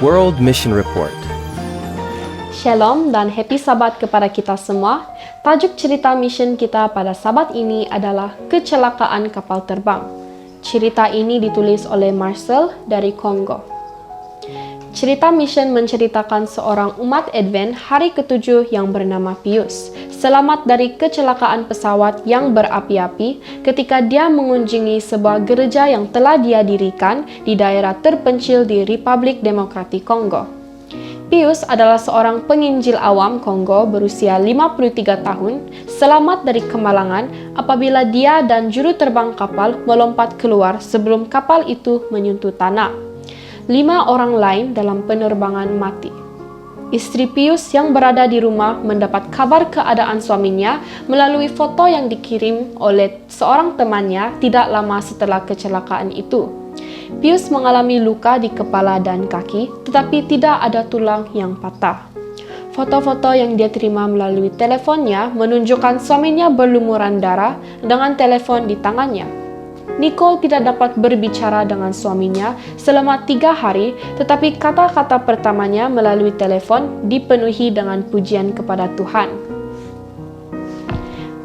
World Mission Report. Shalom dan happy Sabat kepada kita semua. Tajuk cerita mission kita pada Sabat ini adalah kecelakaan kapal terbang. Cerita ini ditulis oleh Marcel dari Kongo. Cerita mission menceritakan seorang umat Advent hari ke-7 yang bernama Pius selamat dari kecelakaan pesawat yang berapi-api ketika dia mengunjungi sebuah gereja yang telah dia dirikan di daerah terpencil di Republik Demokratik Kongo. Pius adalah seorang penginjil awam Kongo berusia 53 tahun, selamat dari kemalangan apabila dia dan juru terbang kapal melompat keluar sebelum kapal itu menyentuh tanah. 5 orang lain dalam penerbangan mati. Istri Pius yang berada di rumah mendapat kabar keadaan suaminya melalui foto yang dikirim oleh seorang temannya tidak lama setelah kecelakaan itu. Pius mengalami luka di kepala dan kaki, tetapi tidak ada tulang yang patah. Foto-foto yang dia terima melalui teleponnya menunjukkan suaminya berlumuran darah dengan telepon di tangannya. Nicole tidak dapat berbicara dengan suaminya selama 3 hari, tetapi kata-kata pertamanya melalui telepon dipenuhi dengan pujian kepada Tuhan.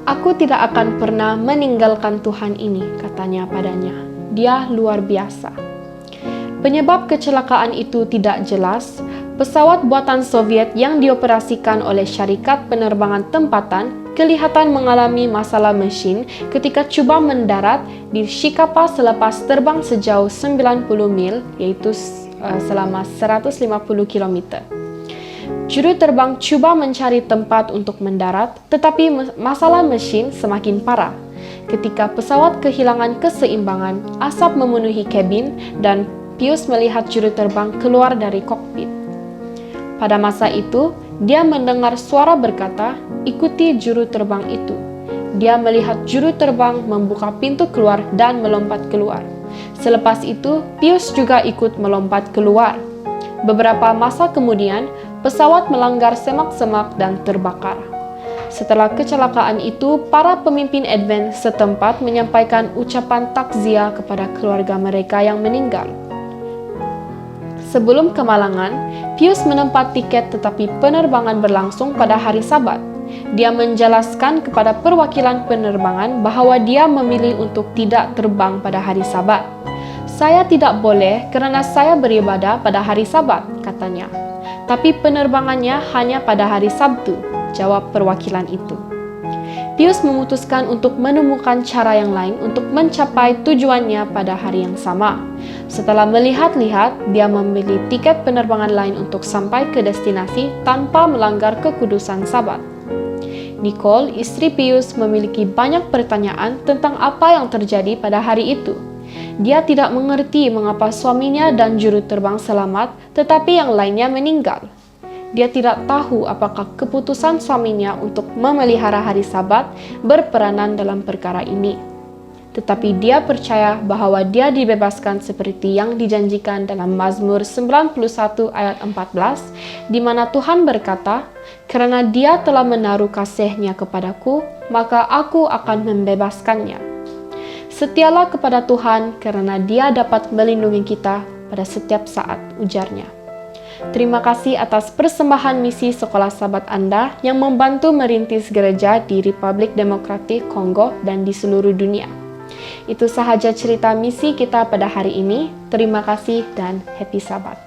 "Aku tidak akan pernah meninggalkan Tuhan ini," katanya padanya. "Dia luar biasa." Penyebab kecelakaan itu tidak jelas. Pesawat buatan Soviet yang dioperasikan oleh syarikat penerbangan tempatan kelihatan mengalami masalah mesin ketika cuba mendarat di Shikapa selepas terbang sejauh 90 mil, yaitu selama 150 km. Juru terbang cuba mencari tempat untuk mendarat, tetapi masalah mesin semakin parah. Ketika pesawat kehilangan keseimbangan, asap memenuhi kabin dan Pius melihat juru terbang keluar dari kokpit. Pada masa itu, dia mendengar suara berkata, "Ikuti juru terbang itu." Dia melihat juru terbang membuka pintu keluar dan melompat keluar. Selepas itu, Pius juga ikut melompat keluar. Beberapa masa kemudian, pesawat melanggar semak-semak dan terbakar. Setelah kecelakaan itu, para pemimpin Advent setempat menyampaikan ucapan takziah kepada keluarga mereka yang meninggal. Sebelum kemalangan, Pius menempat tiket tetapi penerbangan berlangsung pada hari Sabat. Dia menjelaskan kepada perwakilan penerbangan bahwa dia memilih untuk tidak terbang pada hari Sabat. "Saya tidak boleh karena saya beribadah pada hari Sabat," katanya. "Tapi penerbangannya hanya pada hari Sabtu," jawab perwakilan itu. Pius memutuskan untuk menemukan cara yang lain untuk mencapai tujuannya pada hari yang sama. Setelah melihat-lihat, dia memilih tiket penerbangan lain untuk sampai ke destinasi tanpa melanggar kekudusan Sabat. Nicole, istri Pius, memiliki banyak pertanyaan tentang apa yang terjadi pada hari itu. Dia tidak mengerti mengapa suaminya dan juru terbang selamat, tetapi yang lainnya meninggal. Dia tidak tahu apakah keputusan suaminya untuk memelihara hari Sabat berperanan dalam perkara ini. Tetapi dia percaya bahwa dia dibebaskan seperti yang dijanjikan dalam Mazmur 91 ayat 14, di mana Tuhan berkata, "Karena dia telah menaruh kasih-Nya kepadaku, maka aku akan membebaskannya." Setialah kepada Tuhan karena dia dapat melindungi kita pada setiap saat, ujarnya. Terima kasih atas persembahan misi Sekolah Sabat Anda yang membantu merintis gereja di Republik Demokratik Kongo dan di seluruh dunia. Itu sahaja cerita misi kita pada hari ini. Terima kasih dan happy Sabat.